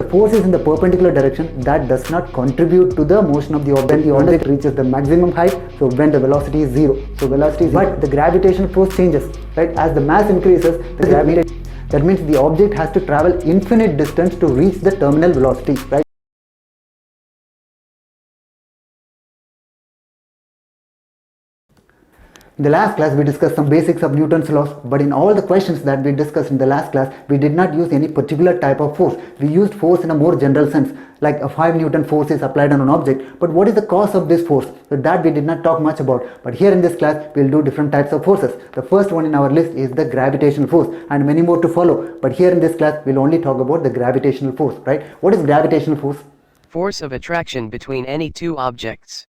force is in the perpendicular direction, that does not contribute to the motion of the object. When the object reaches the maximum height, so when the velocity is zero. So velocity is zero. But the gravitational force changes, right? As the mass increases, that means the object has to travel infinite distance to reach the terminal velocity, right? In the last class, we discussed some basics of Newton's laws, but in all the questions that we discussed in the last class, we did not use any particular type of force. We used force in a more general sense, like a 5 Newton force is applied on an object, but what is the cause of this force? So that we did not talk much about, but here in this class, we'll do different types of forces. The first one in our list is the gravitational force, and many more to follow, but here in this class, we'll only talk about the gravitational force, right? What is gravitational force? Force of attraction between any two objects.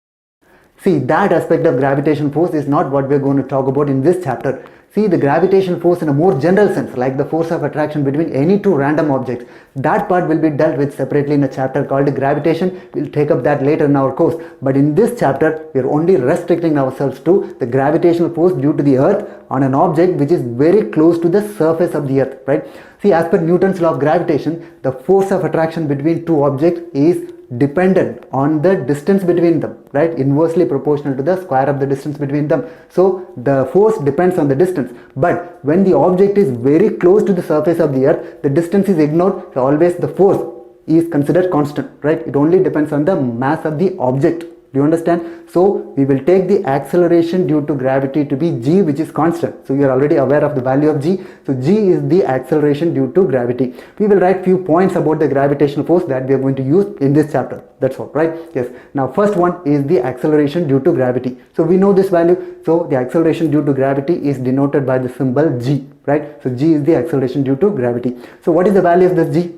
See, that aspect of gravitational force is not what we're going to talk about in this chapter. See, the gravitational force in a more general sense, like the force of attraction between any two random objects, that part will be dealt with separately in a chapter called gravitation. We'll take up that later in our course. But in this chapter, we're only restricting ourselves to the gravitational force due to the earth on an object which is very close to the surface of the earth, right? See, as per Newton's law of gravitation, the force of attraction between two objects is dependent on the distance between them, right? Inversely proportional to the square of the distance between them. So the force depends on the distance, but when the object is very close to the surface of the earth, the distance is ignored. So always the force is considered constant, right? It only depends on the mass of the object. Do you understand? So we will take the acceleration due to gravity to be g, which is constant. So you are already aware of the value of g. So g is the acceleration due to gravity. We will write few points about the gravitational force that we are going to use in this chapter. That's all, right? Yes. Now first one is the acceleration due to gravity. So we know this value. So the acceleration due to gravity is denoted by the symbol g, right? So g is the acceleration due to gravity. So what is the value of this g?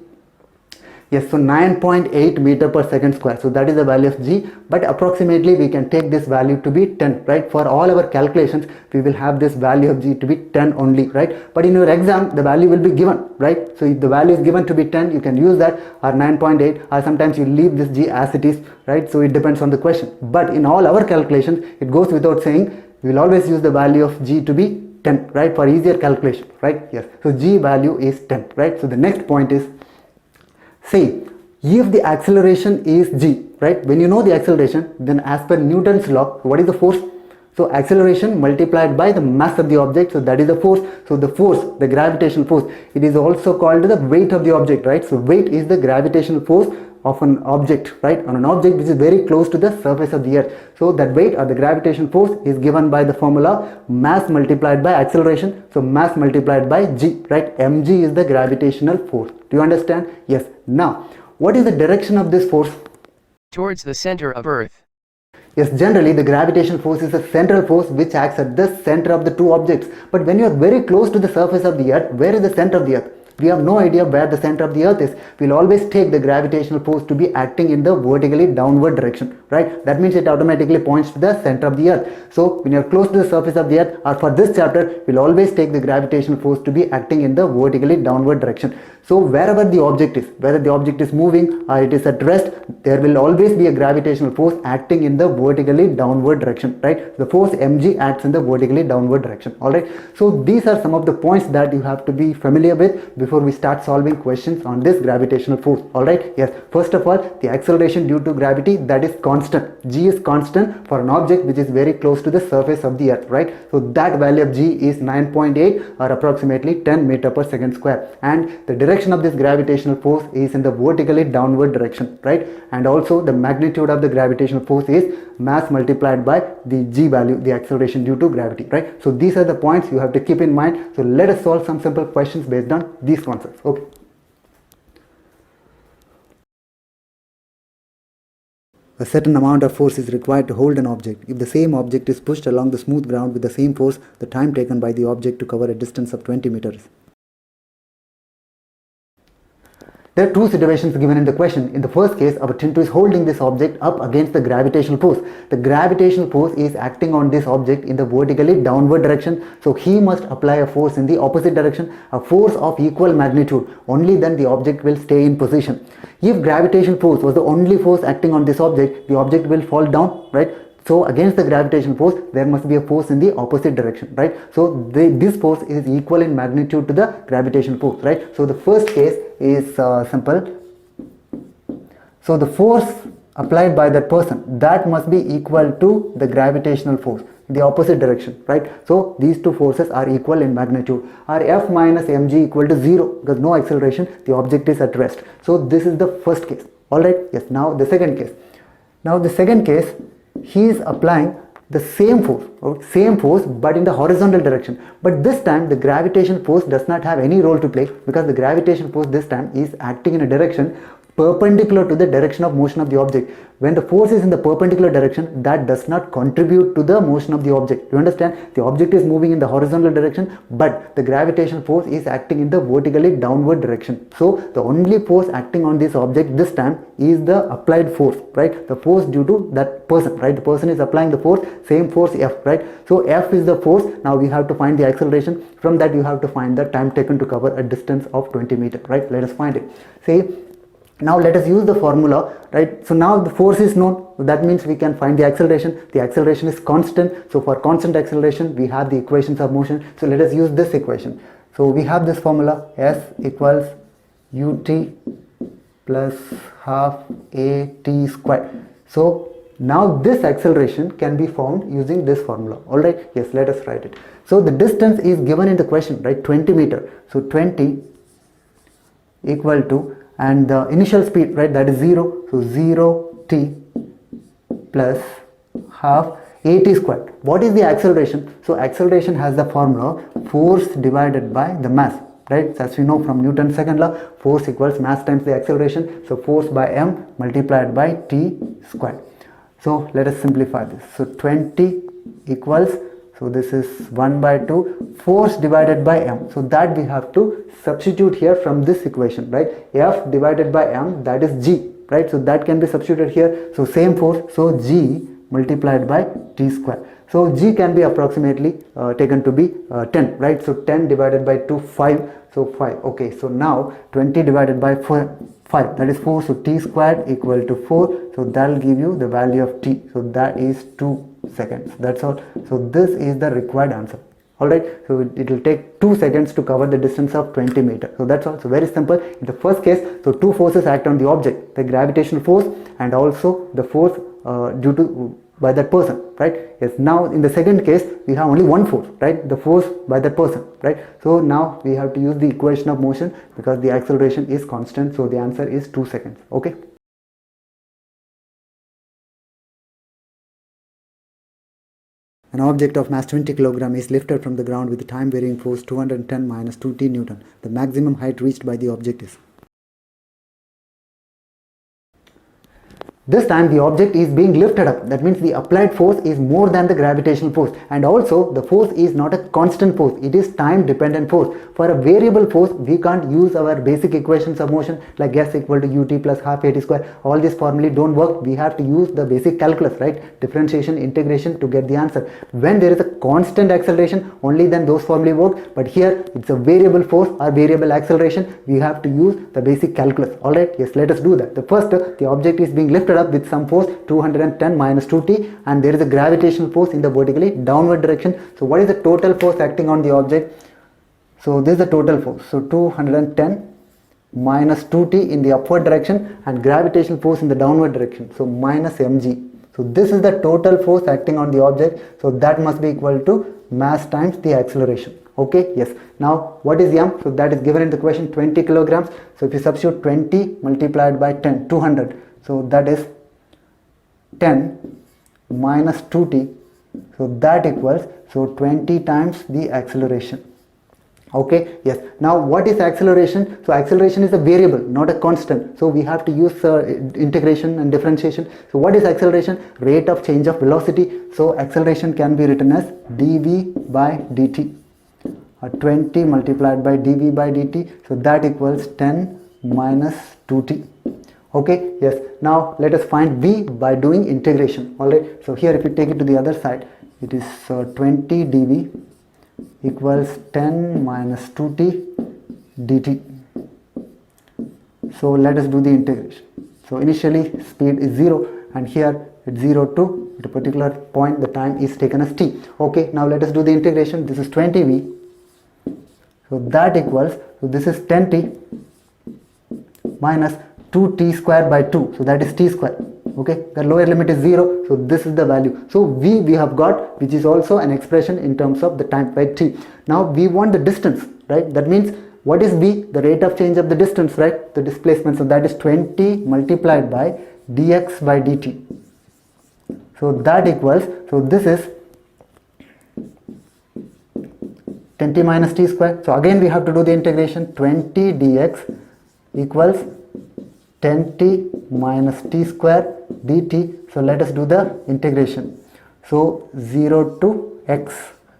Yes, so 9.8 meter per second square. So that is the value of g, but approximately we can take this value to be 10, right? For all our calculations, we will have this value of g to be 10 only, right? But in your exam, the value will be given, right? So if the value is given to be 10, you can use that, or 9.8, or sometimes you leave this g as it is, right? So it depends on the question. But in all our calculations, it goes without saying, we will always use the value of g to be 10, right? For easier calculation, right? Yes. So g value is 10, right? So the next point is, say, if the acceleration is g, right? When you know the acceleration, then as per Newton's law, what is the force? So acceleration multiplied by the mass of the object, so that is the force. So the force, the gravitational force, it is also called the weight of the object, right? So weight is the gravitational force of an object, right? On an object which is very close to the surface of the earth. So that weight or the gravitational force is given by the formula mass multiplied by acceleration. So mass multiplied by g, right? mg is the gravitational force. Do you understand? Yes. Now, what is the direction of this force? Towards the center of Earth. Yes, generally the gravitational force is a central force which acts at the center of the two objects. But when you are very close to the surface of the earth, where is the center of the earth? We have no idea where the center of the earth is. We'll always take the gravitational force to be acting in the vertically downward direction, right? That means it automatically points to the center of the earth. So when you're close to the surface of the earth, or for this chapter, we'll always take the gravitational force to be acting in the vertically downward direction. So wherever the object is, whether the object is moving or it is at rest, there will always be a gravitational force acting in the vertically downward direction, right? The force mg acts in the vertically downward direction, alright? So these are some of the points that you have to be familiar with before we start solving questions on this gravitational force, alright? Yes, first of all, the acceleration due to gravity, that is constant. G is constant for an object which is very close to the surface of the earth, right? So that value of g is 9.8 or approximately 10 meter per second square, and the direction of this gravitational force is in the vertically downward direction, right? And also the magnitude of the gravitational force is mass multiplied by the g value, the acceleration due to gravity, right? So these are the points you have to keep in mind. So let us solve some simple questions based on these concepts. Okay. A certain amount of force is required to hold an object. If the same object is pushed along the smooth ground with the same force, the time taken by the object to cover a distance of 20 meters. There are two situations given in the question. In the first case, our Tintu is holding this object up against the gravitational force. The gravitational force is acting on this object in the vertically downward direction. So he must apply a force in the opposite direction, a force of equal magnitude. Only then the object will stay in position. If gravitational force was the only force acting on this object, the object will fall down, right? So against the gravitational force, there must be a force in the opposite direction, right? So this force is equal in magnitude to the gravitational force, right? So the first case is simple. So the force applied by that person, that must be equal to the gravitational force in the opposite direction, right? So these two forces are equal in magnitude. Or F minus mg equal to 0 because no acceleration, the object is at rest. So this is the first case. Alright, yes, now the second case. Now the second case, he is applying the same force but in the horizontal direction. But this time the gravitation force does not have any role to play because the gravitation force this time is acting in a direction perpendicular to the direction of motion of the object. When the force is in the perpendicular direction, that does not contribute to the motion of the object. You understand? The object is moving in the horizontal direction, but the gravitation force is acting in the vertically downward direction. So the only force acting on this object this time is the applied force, right? The force due to that person, right? The person is applying the force, same force F, right? So F is the force. Now we have to find the acceleration. From that you have to find the time taken to cover a distance of 20 meters, right? Let us find it. See, now let us use the formula, right? So now the force is known, that means we can find the acceleration. The acceleration is constant. So for constant acceleration, we have the equations of motion. So let us use this equation. So we have this formula, S equals ut plus half at squared. So now this acceleration can be found using this formula. Alright, yes, let us write it. So the distance is given in the question, right? 20 meter. So 20 equal to, and the initial speed, right, that is 0, so 0t plus half at squared. What is the acceleration? So acceleration has the formula force divided by the mass, right? So as we know from Newton's second law, force equals mass times the acceleration. So force by m multiplied by t squared. So let us simplify this. So 20 equals, so this is 1 by 2 force divided by m. So that we have to substitute here from this equation, right? F divided by m, that is g, right? So that can be substituted here. So same force, so g multiplied by t square. So g can be approximately taken to be 10, right? So 10 divided by 2, 5. So 5. Okay, so now 20 divided by 5, that is 4. So t squared equal to 4. So that will give you the value of t. So that is 2 seconds. That's all. So this is the required answer. Alright, so it will take 2 seconds to cover the distance of 20 meters. So that's all. So very simple. In the first case, so two forces act on the object, the gravitational force and also the force due to by that person, right? Yes. Now in the second case, we have only one force, right? The force by that person, right? So now we have to use the equation of motion because the acceleration is constant. So the answer is 2 seconds. Okay. An object of mass 20 kg is lifted from the ground with a time varying force 210 minus 2t Newton. The maximum height reached by the object is. This time the object is being lifted up. That means the applied force is more than the gravitational force, and also the force is not a constant force, it is time dependent force. For a variable force, we can't use our basic equations of motion like S equal to ut plus half at square. All these formulae don't work. We have to use the basic calculus, right? Differentiation, integration to get the answer. When there is a constant acceleration, only then those formulae work. But here it's a variable force or variable acceleration. We have to use the basic calculus. Alright, yes, let us do that. The first, the object is being lifted up with some force 210 minus 2t, and there is a gravitational force in the vertically downward direction. So what is the total force acting on the object? So this is the total force. So 210 minus 2t in the upward direction and gravitational force in the downward direction. So minus mg. So this is the total force acting on the object. So that must be equal to mass times the acceleration. Okay, yes. Now what is m? So that is given in the question, 20 kilograms. So if you substitute 20 multiplied by 10, 200. So that is 10 minus 2t. So that equals, so 20 times the acceleration. Okay, yes. Now what is acceleration? So acceleration is a variable, not a constant. So we have to use integration and differentiation. So what is acceleration? Rate of change of velocity. So acceleration can be written as dv by dt. 20 multiplied by dv by dt. So that equals 10 minus 2t. Okay, yes. Now let us find v by doing integration. Alright, so here if you take it to the other side, it is 20 dv equals 10 minus 2t dt. So let us do the integration. So initially speed is 0, and here it's 0 to at a particular point the time is taken as t. Okay, now let us do the integration. This is 20v. So that equals, so this is 10t minus 2t square by 2, so that is t square. Okay, the lower limit is 0, so this is the value. So v we have got, which is also an expression in terms of the time, right, t. Now we want the distance, right? That means what is v? The rate of change of the distance, right? The displacement. So that is 20 multiplied by dx by dt. So that equals, so this is 20 minus t square. So again we have to do the integration. 20 dx equals 10t minus t square dt. So let us do the integration. So 0 to x,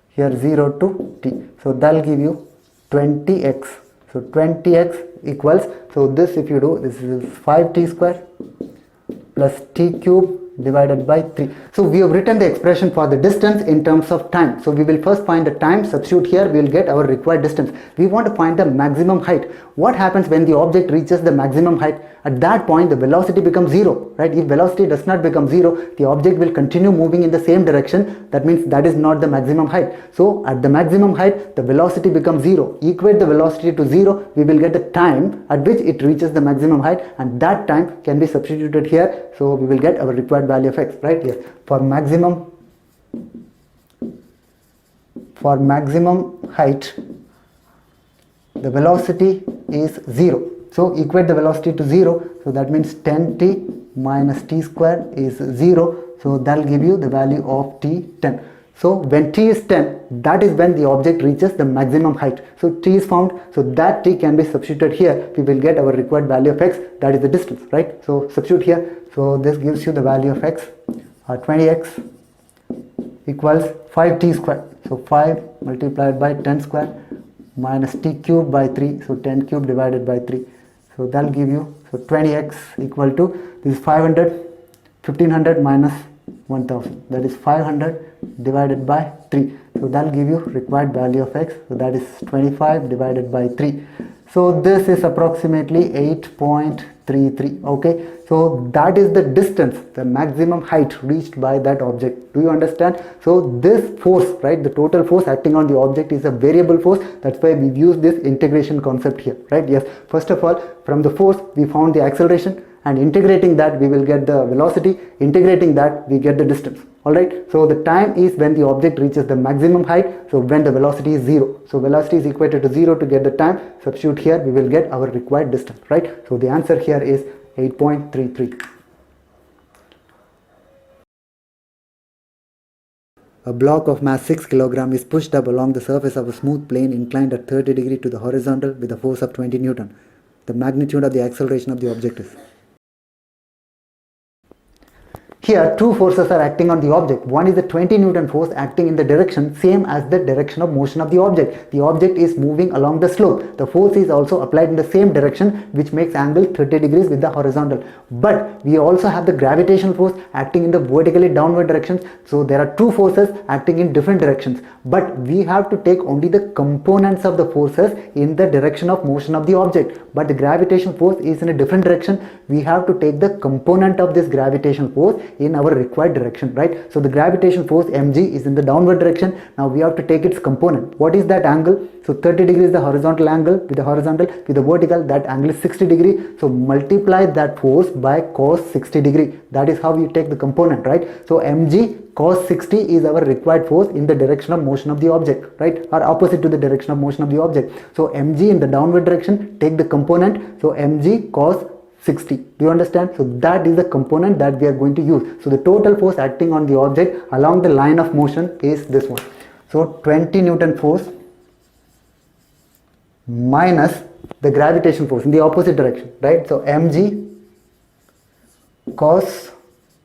here 0 to t. So that will give you 20x. So 20x equals, so this if you do, this is 5t square plus t cube divided by 3. So we have written the expression for the distance in terms of time. So we will first find the time, substitute here, we will get our required distance. We want to find the maximum height. What happens when the object reaches the maximum height? At that point the velocity becomes 0, right? If velocity does not become 0, the object will continue moving in the same direction. That means that is not the maximum height. So at the maximum height the velocity becomes 0. Equate the velocity to 0, we will get the time at which it reaches the maximum height, and that time can be substituted here. So we will get our required value of x, right? Yes, for maximum height the velocity is 0. So equate the velocity to 0, so that means 10t minus t square is 0, so that will give you the value of t 10. So when t is 10, that is when the object reaches the maximum height. So t is found, so that t can be substituted here, we will get our required value of x, that is the distance, right? So substitute here, so this gives you the value of x, 20x equals 5t square. So 5 multiplied by 10 square minus t cube by 3, so 10 cube divided by 3. So that will give you, so 20x equal to, this is 500, 1500 minus 1000, that is 500 divided by 3. So that will give you required value of x, so that is 25 divided by 3. So this is approximately 8.33. okay, so that is the distance, the maximum height reached by that object. Do you understand? So this force, right, the total force acting on the object is a variable force. That's why we've used this integration concept here, right? Yes, first of all, from the force we found the acceleration, and integrating that we will get the velocity, integrating that we get the distance. Alright, so the time is when the object reaches the maximum height, so when the velocity is 0. So velocity is equated to 0 to get the time, substitute here, we will get our required distance, right? So the answer here is 8.33. A block of mass 6 kg is pushed up along the surface of a smooth plane inclined at 30 degrees to the horizontal with a force of 20 Newton. The magnitude of the acceleration of the object is. Here two forces are acting on the object. One is the 20 Newton force acting in the direction same as the direction of motion of the object. The object is moving along the slope. The force is also applied in the same direction, which makes angle 30 degrees with the horizontal. But we also have the gravitational force acting in the vertically downward directions. So there are two forces acting in different directions. But we have to take only the components of the forces in the direction of motion of the object. But the gravitational force is in a different direction. We have to take the component of this gravitational force in our required direction, right? So the gravitational force mg is in the downward direction. Now we have to take its component. What is that angle? So 30 degrees is the horizontal angle. With the horizontal, with the vertical, that angle is 60 degree. So multiply that force by cos 60 degree. That is how you take the component, right? So mg cos 60 is our required force in the direction of motion of the object, right? Or opposite to the direction of motion of the object. So mg in the downward direction, take the component. So mg cos 60. Do you understand? So that is the component that we are going to use. So the total force acting on the object along the line of motion is this one. So 20 Newton force minus the gravitational force in the opposite direction, right? So mg cos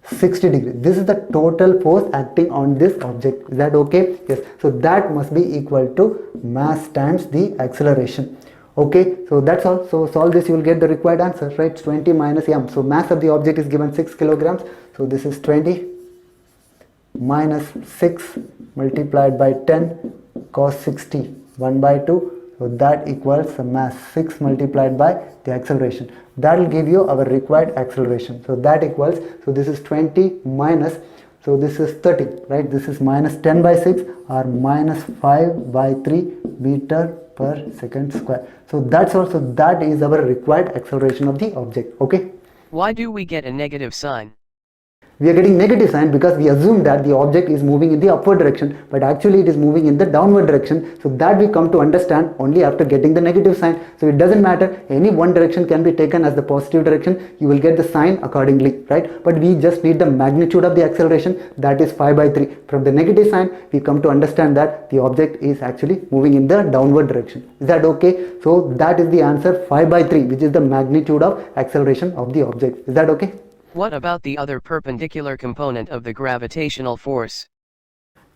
60 degrees. This is the total force acting on this object. Is that okay? Yes. So that must be equal to mass times the acceleration. Okay, so that's all. So solve this, you will get the required answer, right? It's 20 minus m. So mass of the object is given 6 kilograms. So this is 20 minus 6 multiplied by 10 cos 60, 1 by 2. So that equals the mass 6 multiplied by the acceleration. That will give you our required acceleration. So that equals, so this is 20 minus So this is 30, right? This is minus 10 by 6 or minus 5 by 3 meter per second square. So that is our required acceleration of the object. Okay. Why do we get a negative sign? We are getting negative sign because we assume that the object is moving in the upward direction, but actually it is moving in the downward direction. So that we come to understand only after getting the negative sign. So it doesn't matter, any one direction can be taken as the positive direction, you will get the sign accordingly, right? But we just need the magnitude of the acceleration, that is 5 by 3. From the negative sign we come to understand that the object is actually moving in the downward direction. Is that okay? So that is the answer, 5 by 3, which is the magnitude of acceleration of the object. Is that okay? What about the other perpendicular component of the gravitational force?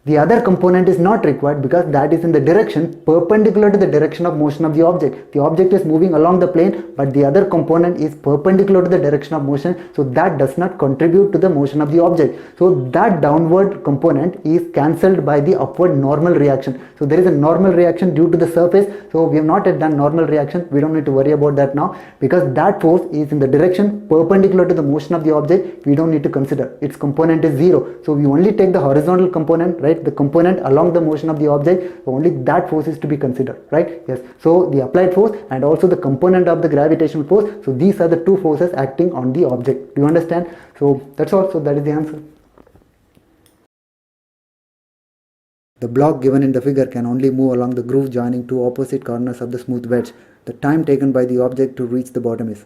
The other component is not required because that is in the direction perpendicular to the direction of motion of the object. The object is moving along the plane, but the other component is perpendicular to the direction of motion, so that does not contribute to the motion of the object. So that downward component is cancelled by the upward normal reaction. So there is a normal reaction due to the surface. So we have not yet done normal reaction, we don't need to worry about that now, because that force is in the direction perpendicular to the motion of the object. We don't need to consider, its component is 0. So we only take the horizontal component, right? The component along the motion of the object, only that force is to be considered, right? Yes. So the applied force and also the component of the gravitational force, so these are the two forces acting on the object. Do you understand? So that's all. So that is the answer. The block given in the figure can only move along the groove joining two opposite corners of the smooth wedge. The time taken by the object to reach the bottom is.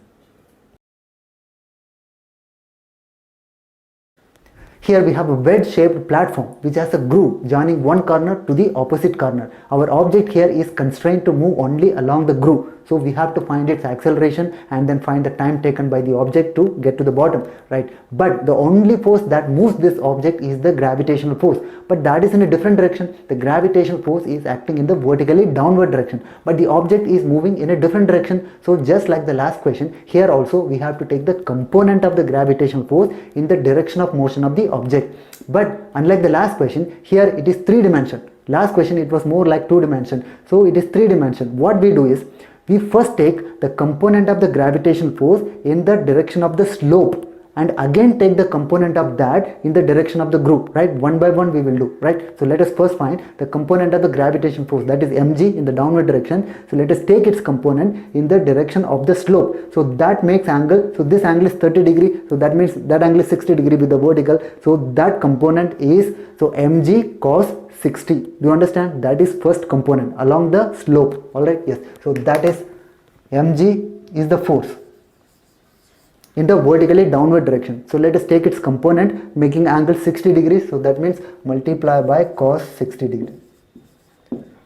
Here we have a wedge-shaped platform which has a groove joining one corner to the opposite corner. Our object here is constrained to move only along the groove. So we have to find its acceleration and then find the time taken by the object to get to the bottom, right? But the only force that moves this object is the gravitational force. But that is in a different direction. The gravitational force is acting in the vertically downward direction. But the object is moving in a different direction. So just like the last question, here also we have to take the component of the gravitational force in the direction of motion of the object. But unlike the last question, here it is 3-dimensional. Last question it was more like 2-dimensional. So it is 3-dimensional. What we do is, we first take the component of the gravitational force in the direction of the slope and again take the component of that in the direction of the groove, right? One by one we will do, right? So let us first find the component of the gravitational force, that is mg, in the downward direction. So let us take its component in the direction of the slope. So that makes angle, so this angle is 30 degree, so that means that angle is 60 degree with the vertical. So that component is, so mg cos 60. Do you understand? That is first component along the slope. All right, yes. So that is mg is the force in the vertically downward direction. So let us take its component making angle 60 degrees. So that means multiply by cos 60 degrees.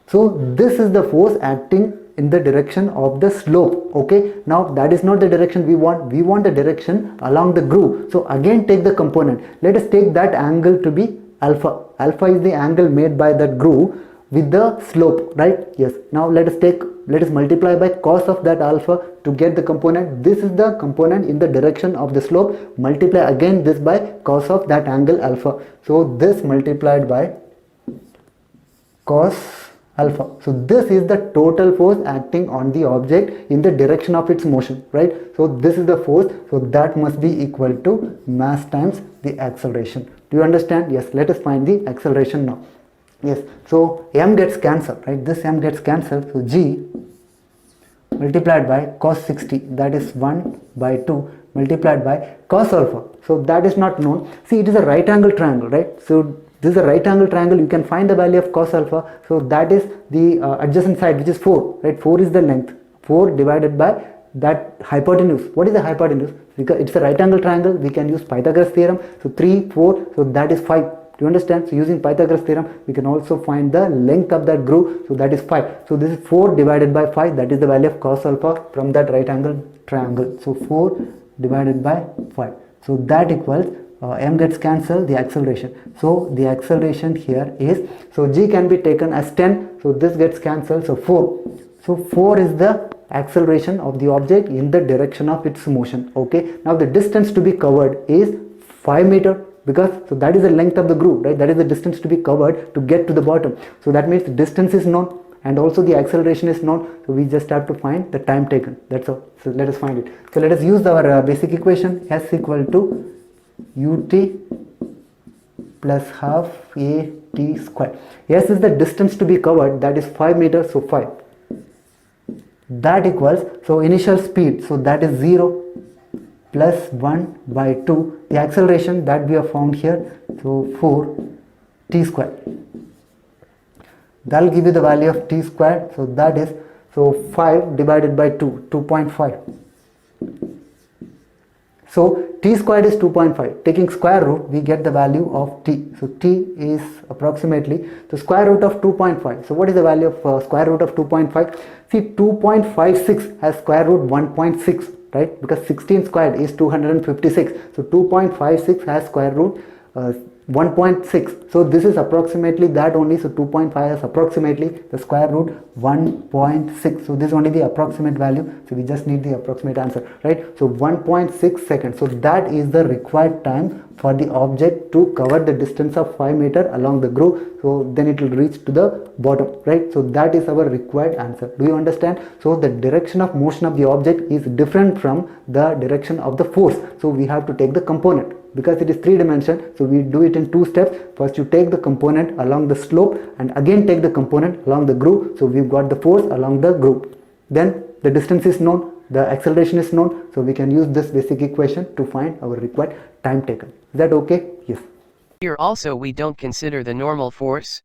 So this is the force acting in the direction of the slope. Okay, now that is not the direction we want the direction along the groove. So again take the component. Let us take that angle to be alpha. Alpha is the angle made by that groove with the slope, right? Yes. Now let us multiply by cos of that alpha to get the component. This is the component in the direction of the slope. Multiply again this by cos of that angle alpha. So this multiplied by cos alpha. So this is the total force acting on the object in the direction of its motion, right? So this is the force. So that must be equal to mass times the acceleration. Do you understand? Yes. Let us find the acceleration now. Yes. So m gets cancelled, right? This m gets cancelled. So g multiplied by cos 60, that is 1 by 2 multiplied by cos alpha. So that is not known. See, it is a right angle triangle, right? So this is a right angle triangle. You can find the value of cos alpha. So that is the adjacent side, which is 4, right? 4 is the length. 4 divided by that hypotenuse. What is the hypotenuse? Because it's a right angle triangle, we can use Pythagoras theorem. So 3, 4, so that is 5. Do you understand? So using Pythagoras theorem, we can also find the length of that groove. So that is 5. So this is 4 divided by 5. That is the value of cos alpha from that right angle triangle. So 4 divided by 5. So that equals m gets cancelled, the acceleration. So the acceleration here is, so g can be taken as 10. So this gets cancelled. So 4. So 4 is the acceleration of the object in the direction of its motion. Okay. Now the distance to be covered is 5 meter. Because so that is the length of the groove, right? That is the distance to be covered to get to the bottom. So that means the distance is known and also the acceleration is known. So we just have to find the time taken. That's all. So let us find it. So let us use our basic equation, s equal to ut plus half a t square. S is the distance to be covered, that is 5 meters, so 5. That equals, so initial speed, so that is 0 plus 1 by 2. The acceleration that we have found here, so 4 t square. That will give you the value of t square, so that is, so 5 divided by 2, 2.5. So t squared is 2.5. Taking square root, we get the value of t. So t is approximately the square root of 2.5. So what is the value of square root of 2.5? See, 2.56 has square root 1.6, right? Because 16 squared is 256. So 2.56 has square root 1.6. So this is approximately that only. So 2.5 is approximately the square root 1.6. So this is only the approximate value. So we just need the approximate answer, right? So 1.6 seconds. So that is the required time for the object to cover the distance of 5 meters along the groove. So then it will reach to the bottom, right? So that is our required answer. Do you understand? So the direction of motion of the object is different from the direction of the force. So we have to take the component. Because it is 3 dimension, so we do it in 2 steps. First you take the component along the slope and again take the component along the groove. So we've got the force along the groove. Then the distance is known, the acceleration is known. So we can use this basic equation to find our required time taken. Is that okay? Yes. Here also we don't consider the normal force.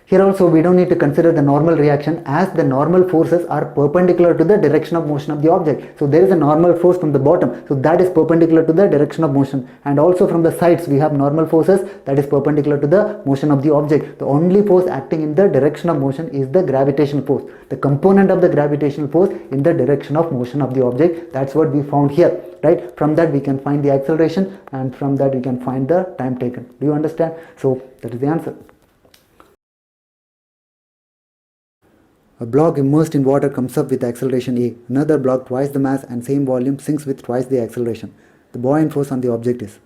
Here also we don't need to consider the normal reaction, as the normal forces are perpendicular to the direction of motion of the object. So there is a normal force from the bottom, so that is perpendicular to the direction of motion, and also from the sides we have normal forces that is perpendicular to the motion of the object. The only force acting in the direction of motion is the gravitational force, the component of the gravitational force in the direction of motion of the object. That's what we found here, right? From that we can find the acceleration, and from that we can find the time taken. Do you understand? So that is the answer. A block immersed in water comes up with acceleration a. Another block twice the mass and same volume sinks with twice the acceleration. The buoyant force on the object is.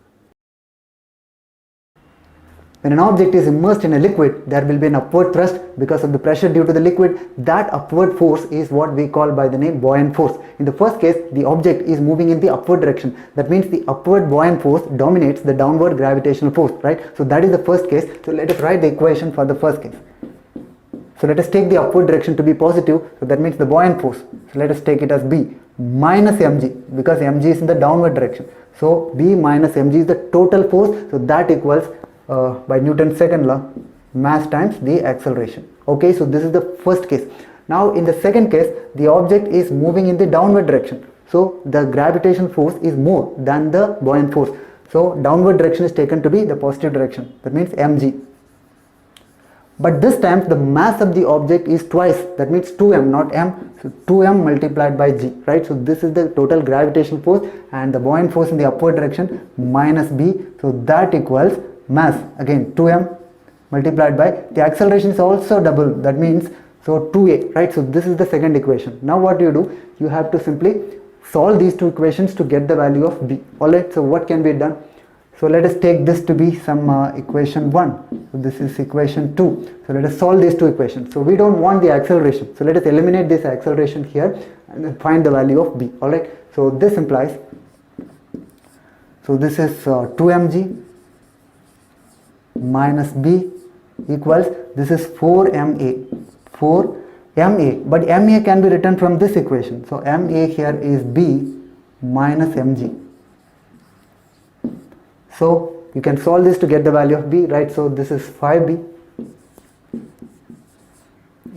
When an object is immersed in a liquid, there will be an upward thrust because of the pressure due to the liquid. That upward force is what we call by the name buoyant force. In the first case, the object is moving in the upward direction. That means the upward buoyant force dominates the downward gravitational force, right? So that is the first case. So let us write the equation for the first case. So let us take the upward direction to be positive, so that means the buoyant force. So let us take it as B minus mg, because mg is in the downward direction. So B minus mg is the total force, so that equals by Newton's second law, mass times the acceleration. Okay, so this is the first case. Now in the second case, the object is moving in the downward direction. So the gravitational force is more than the buoyant force. So downward direction is taken to be the positive direction, that means mg. But this time the mass of the object is twice, that means 2m, not m. So 2m multiplied by g, right? So this is the total gravitational force, and the buoyant force in the upward direction minus b. So that equals mass, again 2m multiplied by, the acceleration is also double, that means so 2a, right? So this is the second equation. Now what do? You have to simply solve these two equations to get the value of b. Alright, so what can be done? So let us take this to be some equation 1. So this is equation 2. So let us solve these two equations. So we don't want the acceleration. So let us eliminate this acceleration here and then find the value of b. Alright. So this implies, so this is 2mg minus b equals, this is 4ma. 4ma. But ma can be written from this equation. So ma here is b minus mg. So you can solve this to get the value of b, right? So this is 5b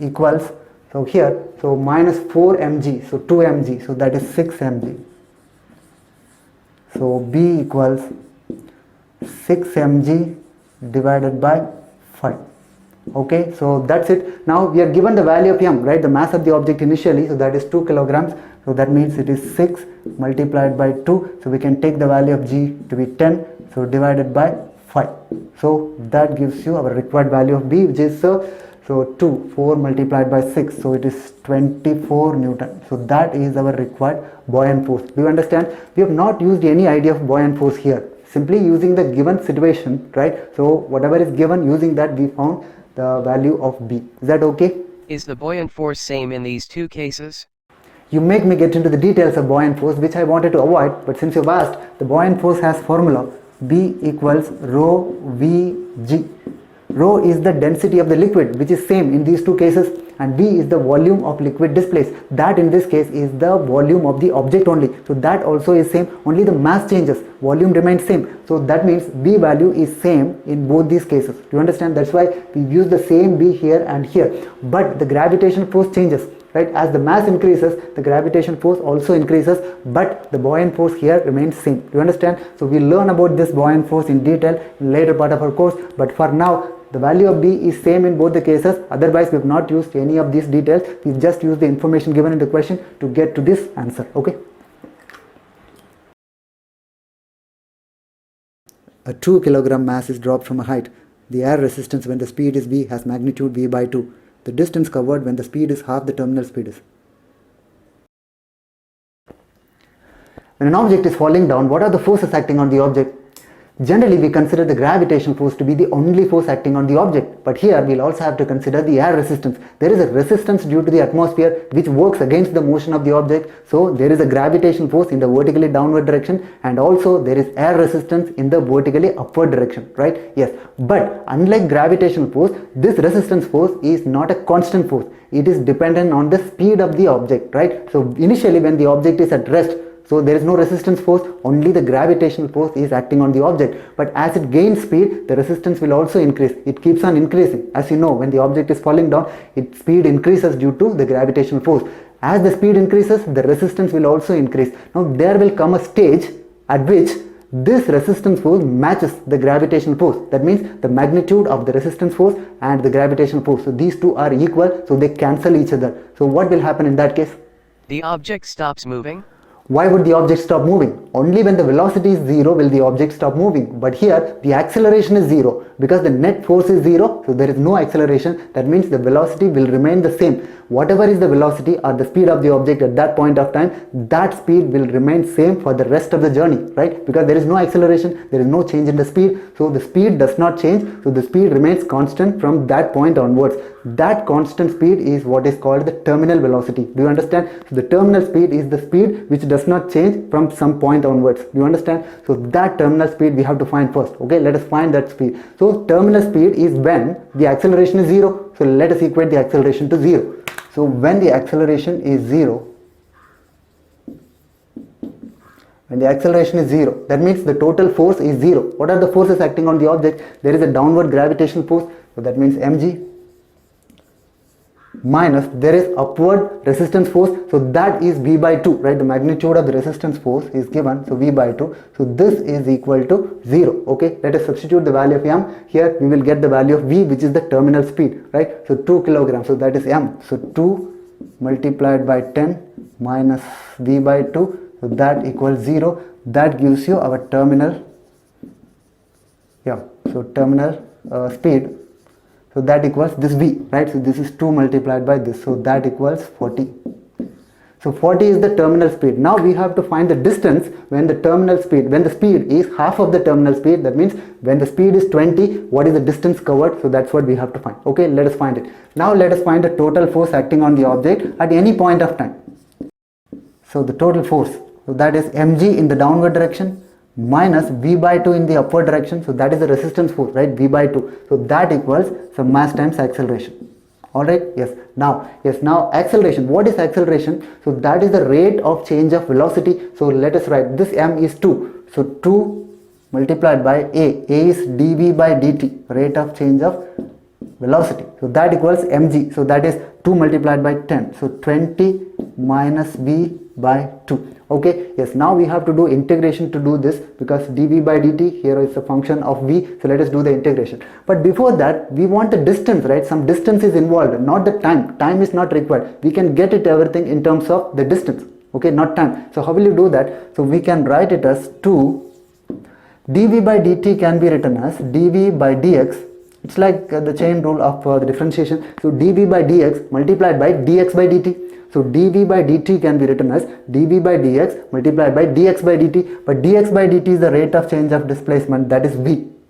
equals, so here, so minus 4mg, so 2mg, so that is 6mg. So b equals 6mg divided by 5. Okay, so that's it. Now we are given the value of m, right? The mass of the object initially, so that is 2 kilograms. So that means it is 6 multiplied by 2. So we can take the value of g to be 10. So divided by 5. So that gives you our required value of b, which is so 4 multiplied by 6. So it is 24 Newton. So that is our required buoyant force. Do you understand? We have not used any idea of buoyant force here. Simply using the given situation, right? So whatever is given, using that we found the value of b. Is that okay? Is the buoyant force same in these two cases? You make me get into the details of buoyant force, which I wanted to avoid, but since you've asked, the buoyant force has formula. B equals rho Vg. Rho is the density of the liquid, which is same in these two cases, and V is the volume of liquid displaced. That in this case is the volume of the object only. So that also is same, only the mass changes, volume remains same. So that means B value is same in both these cases. Do you understand? That's why we use the same B here and here. But the gravitational force changes. Right? As the mass increases, the gravitation force also increases, but the buoyant force here remains same. Do you understand? So we'll learn about this buoyant force in detail in later part of our course, but for now the value of B is same in both the cases. Otherwise we have not used any of these details. We just use the information given in the question to get to this answer. Okay. A 2 kilogram mass is dropped from a height. The air resistance when the speed is v has magnitude v by 2. The distance covered when the speed is half the terminal speed is. When an object is falling down, what are the forces acting on the object? Generally, we consider the gravitational force to be the only force acting on the object, but here we'll also have to consider the air resistance. There is a resistance due to the atmosphere which works against the motion of the object, so there is a gravitational force in the vertically downward direction, and also there is air resistance in the vertically upward direction, right? Yes, but unlike gravitational force, this resistance force is not a constant force. It is dependent on the speed of the object, right? So initially when the object is at rest, so there is no resistance force, only the gravitational force is acting on the object. But as it gains speed, the resistance will also increase. It keeps on increasing. As you know, when the object is falling down, its speed increases due to the gravitational force. As the speed increases, the resistance will also increase. Now there will come a stage at which this resistance force matches the gravitational force. That means the magnitude of the resistance force and the gravitational force. So these two are equal, so they cancel each other. So what will happen in that case? The object stops moving. Why would the object stop moving? Only when the velocity is 0 will the object stop moving. But here the acceleration is 0 because the net force is 0, so there is no acceleration. That means the velocity will remain the same. Whatever is the velocity or the speed of the object at that point of time, that speed will remain same for the rest of the journey, right? Because there is no acceleration, there is no change in the speed, so the speed does not change, so the speed remains constant from that point onwards. That constant speed is what is called the terminal velocity. Do you understand? So the terminal speed is the speed which does not change from some point onwards. Do you understand? So that terminal speed we have to find first. Okay, let us find that speed. So terminal speed is when the acceleration is 0. So let us equate the acceleration to 0. So when the acceleration is 0, that means the total force is 0. What are the forces acting on the object? There is a downward gravitational force, so that means mg, minus there is upward resistance force, so that is v by 2, right? The magnitude of the resistance force is given, so v by 2, so this is equal to 0. Okay, let us substitute the value of m. Here we will get the value of v, which is the terminal speed, right? So 2 kilograms, so that is m, so 2 multiplied by 10 minus v by 2, so that equals 0. That gives you our terminal, so terminal speed. So that equals this v, right? So this is 2 multiplied by this, so that equals 40. So 40 is the terminal speed. Now we have to find the distance when the terminal speed, when the speed is half of the terminal speed. That means when the speed is 20, what is the distance covered? So that's what we have to find. Okay, let us find it. Now let us find the total force acting on the object at any point of time. So the total force, so that is mg in the downward direction minus v by 2 in the upward direction, so that is the resistance force, right? V by 2, so that equals some mass times acceleration. Alright, yes. Now acceleration, what is acceleration? So that is the rate of change of velocity. So let us write this m is 2, so 2 multiplied by a is dv by dt, rate of change of velocity, so that equals mg, so that is 2 multiplied by 10, so 20 minus v by 2. Okay, yes, now we have to do integration to do this, because dv by dt here is a function of v, so let us do the integration. But before that we want the distance, right? Some distance is involved, not the time is not required. We can get it everything in terms of the distance, okay, not time. So how will you do that? So we can write it as 2 dv by dt can be written as dv by dx. It's like the chain rule of the differentiation. So dv by dx multiplied by dx by dt. So dv by dt can be written as dv by dx multiplied by dx by dt, but dx by dt is the rate of change of displacement, that is v.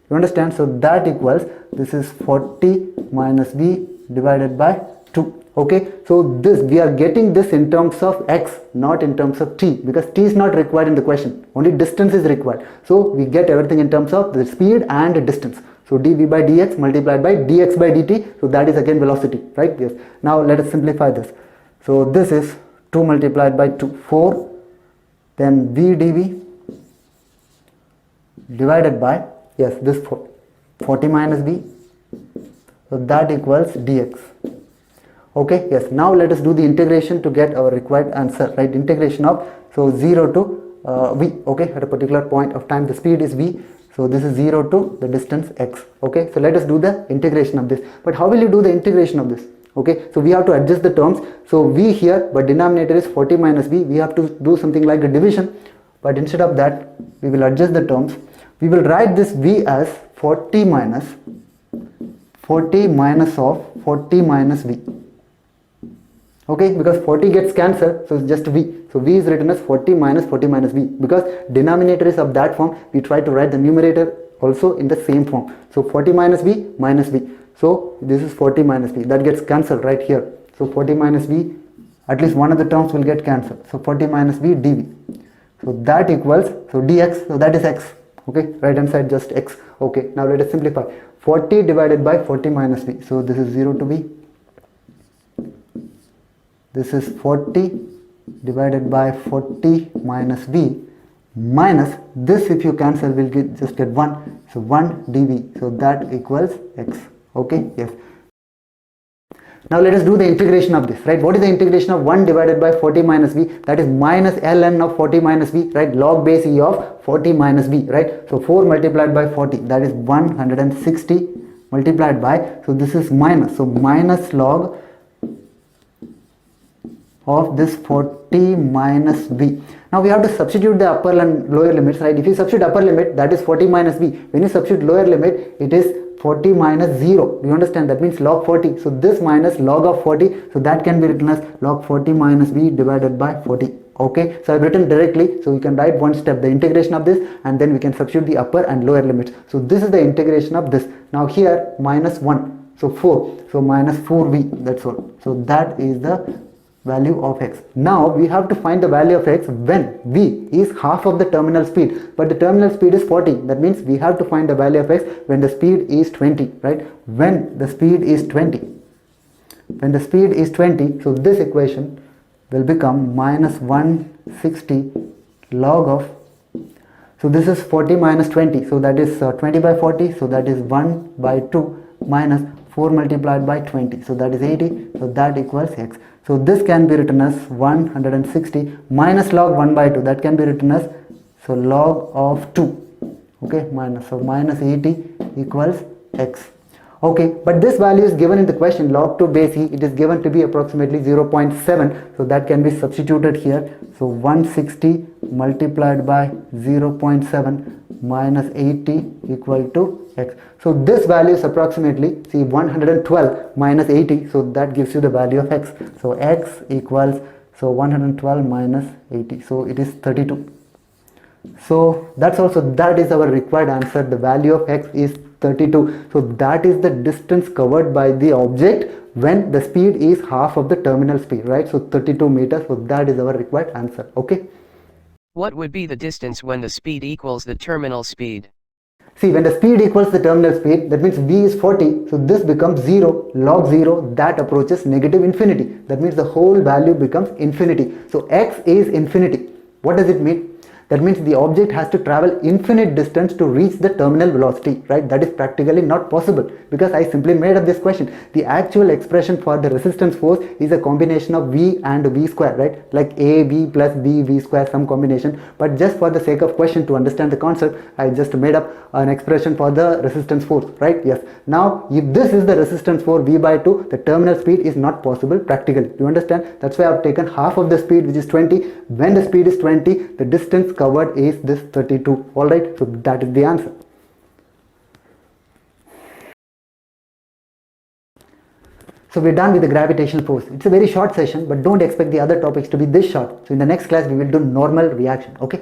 You understand? So that equals, this is 40 minus v divided by 2. Okay, so this we are getting this in terms of x, not in terms of t, because t is not required in the question, only distance is required. So we get everything in terms of the speed and the distance. So dv by dx multiplied by dx by dt, so that is again velocity, right? Yes. Now let us simplify this. So this is 2 multiplied by 2, 4, then v dv divided by, yes, this 40 minus v, so that equals dx. Okay, yes, now let us do the integration to get our required answer, right? Integration of, so 0 to v, okay, at a particular point of time the speed is v, so this is 0 to the distance x. Okay, so let us do the integration of this. But how will you do the integration of this? Okay, so we have to adjust the terms. So v here, but denominator is 40 minus v, we have to do something like a division, but instead of that we will adjust the terms. We will write this v as 40 minus of 40 minus v. Okay, because 40 gets cancelled, so it's just v. So v is written as 40 minus v, because denominator is of that form, we try to write the numerator also in the same form. So 40 minus v. So this is 40 minus v, that gets cancelled right here. So 40 minus v, at least one of the terms will get cancelled. So 40 minus v dv. So that equals, so dx, so that is x. Okay, right hand side just x. Okay, now let us simplify. 40 divided by 40 minus v. So this is 0 to v. This is 40 divided by 40 minus v, minus this, if you cancel will just get 1, so 1 dv, so that equals x. Okay, yes. Now let us do the integration of this, right? What is the integration of 1 divided by 40 minus v? That is minus ln of 40 minus v, right? Log base e of 40 minus v, right? So 4 multiplied by 40, that is 160 multiplied by, so this is minus, so minus log of this 40 minus v. Now we have to substitute the upper and lower limits, right? If you substitute upper limit, that is 40 minus v. When you substitute lower limit, it is 40 minus 0. Do you understand? That means log 40. So this minus log of 40, so that can be written as log 40 minus v divided by 40. Okay, so I've written directly, so we can write one step, the integration of this, and then we can substitute the upper and lower limits. So this is the integration of this. Now here minus 1, so 4, so minus 4v, that's all. So that is the value of x. Now we have to find the value of x when v is half of the terminal speed, but the terminal speed is 40. That means we have to find the value of x when the speed is 20, right? When the speed is 20. When the speed is 20, so this equation will become minus 160 log of, so this is 40 minus 20, so that is 20 by 40, so that is 1 by 2 minus 4 multiplied by 20, so that is 80, so that equals x. So this can be written as 160 minus log 1 by 2, that can be written as, so log of 2, okay, minus, so minus 80 equals x. Okay, but this value is given in the question, log 2 base e, it is given to be approximately 0.7, so that can be substituted here. So 160 multiplied by 0.7 minus 80 equal to x. So this value is approximately, see, 112 minus 80, so that gives you the value of x. So x equals, so 112 minus 80, so it is 32. So that is our required answer. The value of x is 32. So that is the distance covered by the object when the speed is half of the terminal speed, right? So 32 meters, so that is our required answer. Okay. What would be the distance when the speed equals the terminal speed? See, when the speed equals the terminal speed, that means v is 40, so this becomes 0, log 0, that approaches negative infinity. That means the whole value becomes infinity. So x is infinity. What does it mean? That means the object has to travel infinite distance to reach the terminal velocity, right? That is practically not possible because I simply made up this question. The actual expression for the resistance force is a combination of V and V square, right? Like A, V plus B, V square, some combination. But just for the sake of question to understand the concept, I just made up an expression for the resistance force, right? Yes. Now, if this is the resistance for V by 2, the terminal speed is not possible practically. You understand? That's why I've taken half of the speed, which is 20. When the speed is 20, the distance covered is this 32. All right, so that is the answer. So we're done with the gravitational force. It's a very short session, but don't expect the other topics to be this short. So in the next class we will do normal reaction. Okay.